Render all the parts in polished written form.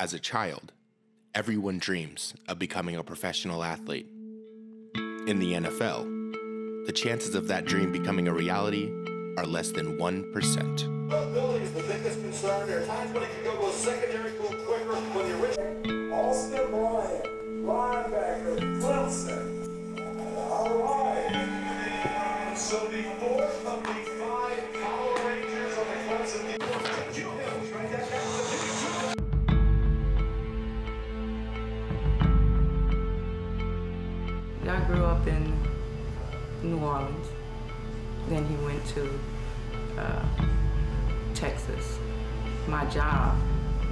As a child, everyone dreams of becoming a professional athlete. In the NFL, the chances of that dream becoming a reality are less than 1%. Ability is the biggest concern. There are times when it can go to a secondary move quicker when you're rich. Austin Bryant, linebacker, Clemson. All right. So the fourth of the 5 Power Rangers on the Clemson defense. Jocquez right back down to 52. I grew up in New Orleans. Then he went to Texas. My job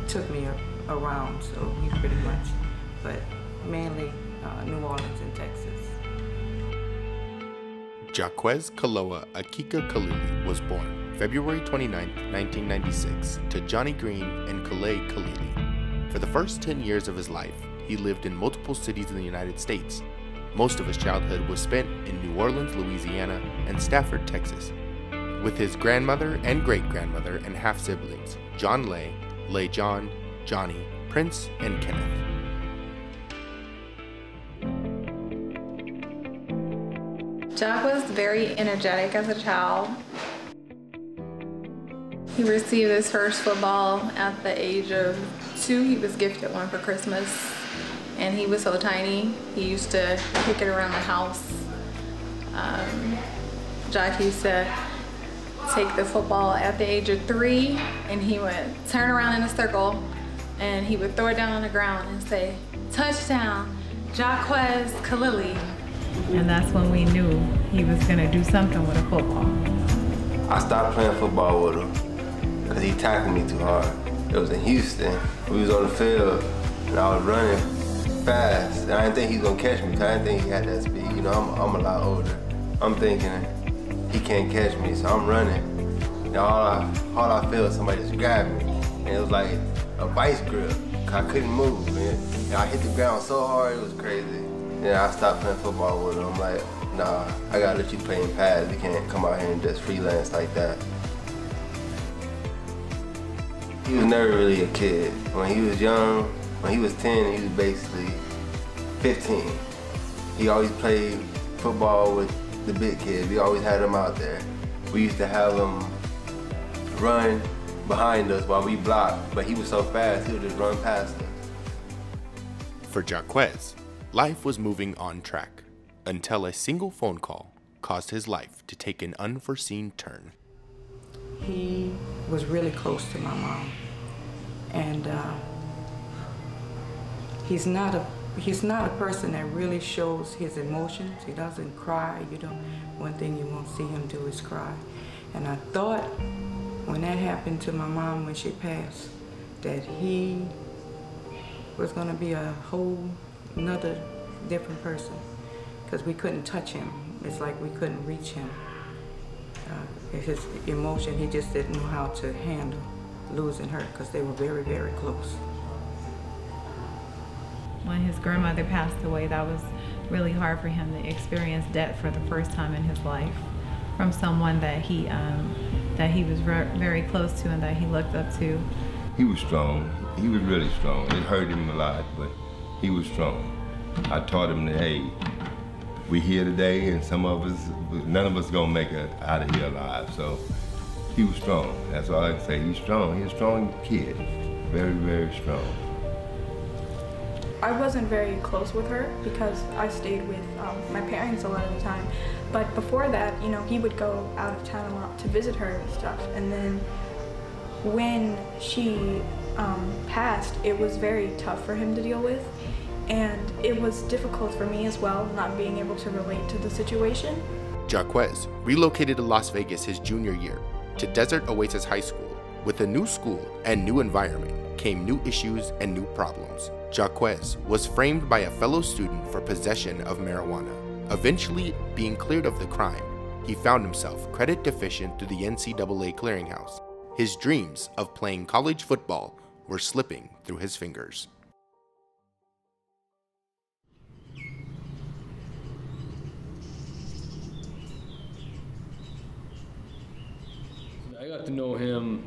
took me around, so he pretty much, but mainly New Orleans and Texas. Jocquez Kalili was born February 29, 1996, to Johnny Green and Jocquez Kalili. For the first 10 years of his life, he lived in multiple cities in the United States. Most of his childhood was spent in New Orleans, Louisiana, and Stafford, Texas, with his grandmother and great-grandmother and half-siblings, John Lay, Lay John, Johnny, Prince, and Kenneth. Jock was very energetic as a child. He received his first football at the age of 2. He was gifted one for Christmas. And he was so tiny, he used to kick it around the house. Jock used to take the football at the age of 3, and he would turn around in a circle, and he would throw it down on the ground and say, "Touchdown, Jocquez Kalili." And that's when we knew he was gonna do something with a football. I stopped playing football with him because he tackled me too hard. It was in Houston. We was on the field, and I was running fast, and I didn't think he was gonna catch me because I didn't think he had that speed. You know, I'm a lot older. I'm thinking he can't catch me, so I'm running. And all I feel is somebody just grabbed me, and it was like a vice grip. I couldn't move, man. And I hit the ground so hard, it was crazy. Then I stopped playing football with him. I'm like, nah, I gotta let you play in pads. You can't come out here and just freelance like that. He was never really a kid. When he was young, when he was 10, he was basically 15. He always played football with the big kids. We always had him out there. We used to have him run behind us while we blocked, but he was so fast, he would just run past us. For Jocquez, life was moving on track until a single phone call caused his life to take an unforeseen turn. He was really close to my mom, and he's not a person that really shows his emotions. He doesn't cry. One thing you won't see him do is cry. And I thought when that happened to my mom when she passed, that he was gonna be a whole another different person, because we couldn't touch him. It's like we couldn't reach him. His emotion, he just didn't know how to handle losing her, because they were very, very close. When his grandmother passed away, that was really hard for him to experience death for the first time in his life from someone that he was very close to and that he looked up to. He was strong. He was really strong. It hurt him a lot, but he was strong. I taught him that, hey, we here today, and none of us gonna make it out of here alive. So he was strong. That's all I can say. He's strong. He's a strong kid. Very, very strong. I wasn't very close with her because I stayed with my parents a lot of the time. But before that, you know, he would go out of town a lot to visit her and stuff. And then when she passed, it was very tough for him to deal with. And it was difficult for me as well, not being able to relate to the situation. Jocquez relocated to Las Vegas his junior year to Desert Oasis High School. With a new school and new environment came new issues and new problems. Jocquez was framed by a fellow student for possession of marijuana. Eventually being cleared of the crime, he found himself credit deficient through the NCAA clearinghouse. His dreams of playing college football were slipping through his fingers. I got to know him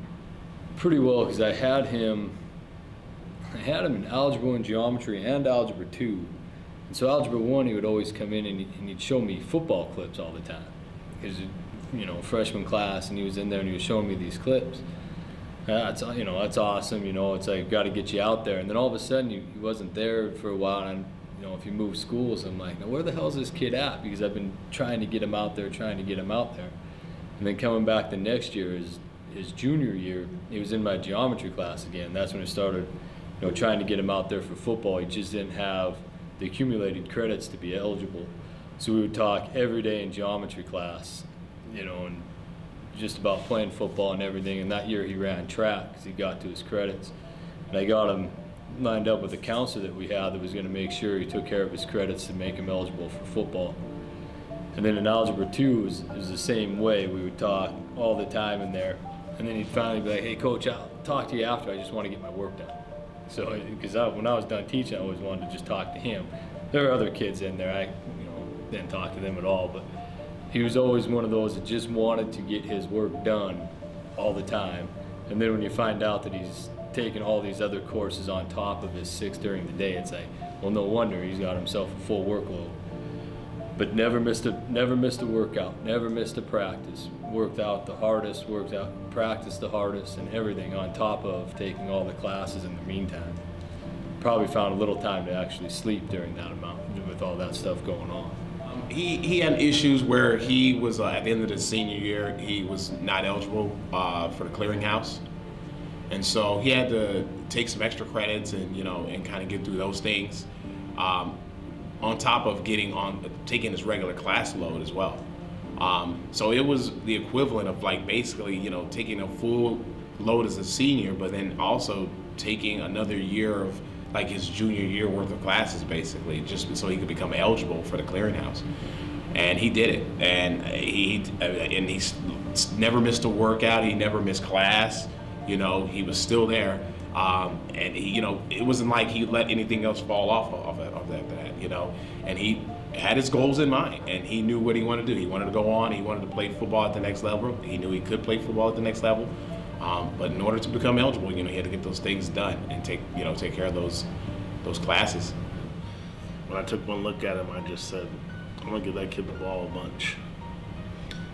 pretty well because I had him I had him in algebra and geometry and algebra 2. And so algebra 1, he would always come in and he'd show me football clips all the time. Because, you know, freshman class, and he was in there and he was showing me these clips. That's, you know, that's awesome. You know, it's like, got to get you out there. And then all of a sudden, he wasn't there for a while. And, you know, if you move schools, I'm like, now where the hell is this kid at? Because I've been trying to get him out there, And then coming back the next year, his junior year, he was in my geometry class again. That's when I started, you know, trying to get him out there for football. He just didn't have the accumulated credits to be eligible. So we would talk every day in geometry class, you know, and just about playing football and everything. And that year he ran track because he got to his credits. And I got him lined up with a counselor that we had that was going to make sure he took care of his credits to make him eligible for football. And then in algebra 2 it was the same way. We would talk all the time in there. And then he'd finally be like, hey, coach, I'll talk to you after. I just want to get my work done. So, because when I was done teaching, I always wanted to just talk to him. There were other kids in there. I, you know, didn't talk to them at all. But he was always one of those that just wanted to get his work done all the time. And then when you find out that he's taking all these other courses on top of his 6 during the day, it's like, well, no wonder he's got himself a full workload. But never missed a workout, never missed a practice. Worked out the hardest, practiced the hardest, and everything on top of taking all the classes in the meantime. Probably found a little time to actually sleep during that amount with all that stuff going on. He had issues where he was at the end of his senior year, he was not eligible for the clearinghouse, and so he had to take some extra credits and and kind of get through those things, on top of taking his regular class load as well. So it was the equivalent of like basically taking a full load as a senior, but then also taking another year of like his junior year worth of classes, basically, just so he could become eligible for the clearinghouse. And he did it, and he never missed a workout. He never missed class. He was still there, and it wasn't like he let anything else fall off of that. And he had his goals in mind, and he knew what he wanted to do. He wanted to go on. He wanted to play football at the next level. He knew he could play football at the next level. But in order to become eligible, he had to get those things done and take care of those classes. When I took one look at him, I just said, I'm gonna give that kid the ball a bunch.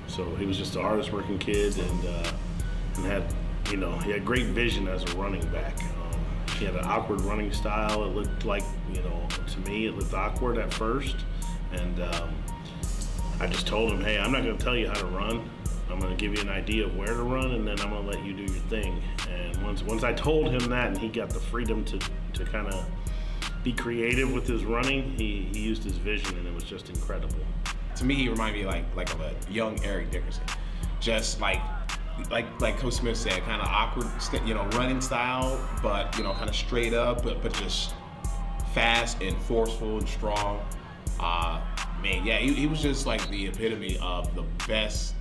So he was just the hardest working kid, and had he had great vision as a running back. He had an awkward running style. It looked like to me it looked awkward at first, and I just told him, hey, I'm not gonna tell you how to run. I'm going to give you an idea of where to run, and then I'm going to let you do your thing. And once I told him that, and he got the freedom to kind of be creative with his running, he used his vision, and it was just incredible. To me, he reminded me like of a young Eric Dickerson, just like Coach Smith said, kind of awkward, running style, but kind of straight up, but just fast and forceful and strong. Man, yeah, he was just like the epitome of the best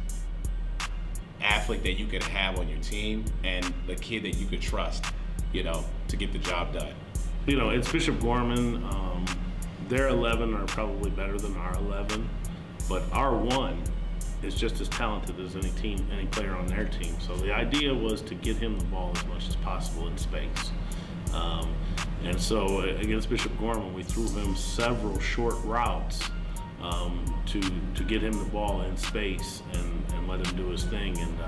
athlete that you could have on your team, and the kid that you could trust, to get the job done. It's Bishop Gorman. Their 11 are probably better than our 11, but our 1 is just as talented as any player on their team. So the idea was to get him the ball as much as possible in space. And so against Bishop Gorman, we threw him several short routes to get him the ball in space and let him do his thing. And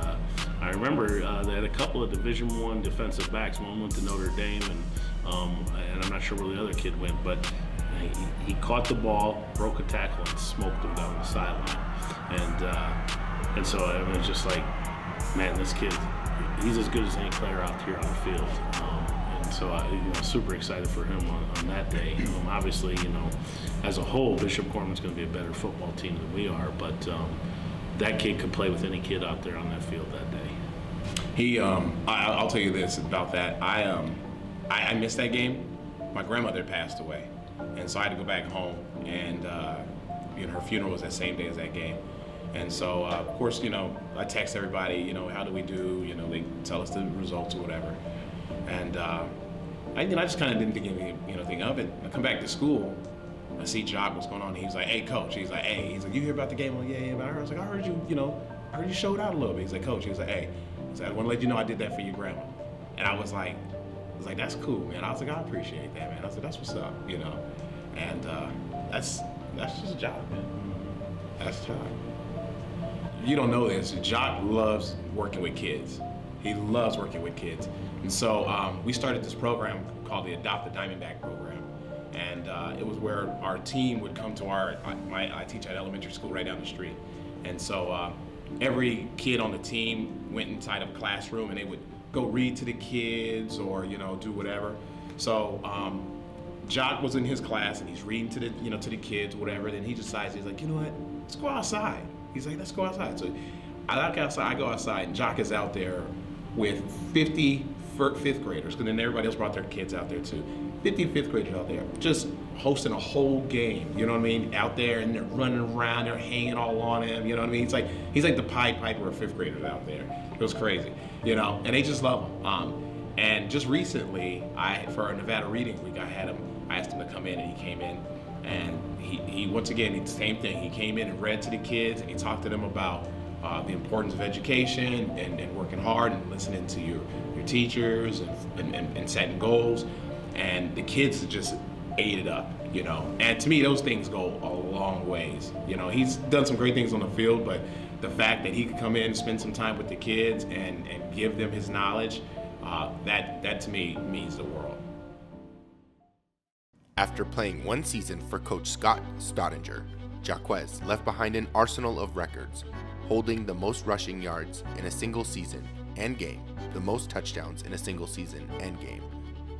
I remember they had a couple of Division I defensive backs. One went to Notre Dame, and I'm not sure where the other kid went, but he caught the ball, broke a tackle, and smoked him down the sideline. And so it was just like, man, this kid, he's as good as any player out here on the field. And so I super excited for him on that day. Obviously, as a whole, Bishop Gorman's going to be a better football team than we are, but that kid could play with any kid out there on that field that day. I'll tell you this about that. I missed that game. My grandmother passed away, and so I had to go back home, and her funeral was that same day as that game. And so, of course, I text everybody, how do we do? They tell us the results or whatever. And I just kind of didn't think anything of it. I come back to school, I see Jock, what's going on? He's like, hey, coach. He's like, you hear about the game? I'm like, yeah, but I was like, I heard you showed out a little bit. He's like, coach. He's like, hey, I want to let you know I did that for your grandma. And I was like, I was like, that's cool, man. I was like, I appreciate that, man. I was like, that's what's up, you know. And that's just a job, man. That's a job. You don't know this, Jock loves working with kids. He loves working with kids. And so we started this program called the Adopt the Diamondback program. And it was where our team would come to I teach at elementary school right down the street. And so every kid on the team went inside of a classroom and they would go read to the kids or, you know, do whatever. So Jock was in his class and he's reading to the, you know, to the kids or whatever. Then he decides, he's like, you know what, let's go outside. He's like, let's go outside. So I go outside and Jock is out there with 50 fifth graders, because then everybody else brought their kids out there too. 50 fifth graders out there, just hosting a whole game, you know what I mean? Out there and they're running around, they're hanging all on him, you know what I mean? He's like the Pied Piper of fifth graders out there. It was crazy, you know, and they just love him. And just recently, for our Nevada Reading Week, I asked him to come in, and he came in, and he once again, the same thing. He came in and read to the kids, and he talked to them about the importance of education and working hard and listening to your teachers and setting goals. And the kids just ate it up, you know. And to me, those things go a long ways. You know, he's done some great things on the field, but the fact that he could come in and spend some time with the kids and give them his knowledge, that to me means the world. After playing one season for Coach Scott Staudinger, Jocquez left behind an arsenal of records, holding the most rushing yards in a single season and game, the most touchdowns in a single season and game,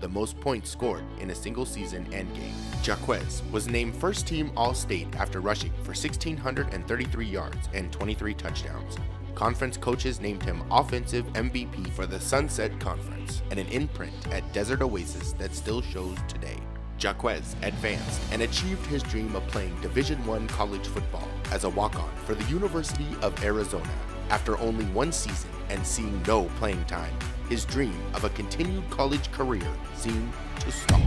the most points scored in a single season and game. Jocquez was named first team All-State after rushing for 1,633 yards and 23 touchdowns. Conference coaches named him Offensive MVP for the Sunset Conference, and an imprint at Desert Oasis that still shows today. Jocquez advanced and achieved his dream of playing Division I college football as a walk-on for the University of Arizona. After only one season and seeing no playing time, his dream of a continued college career seemed to stall.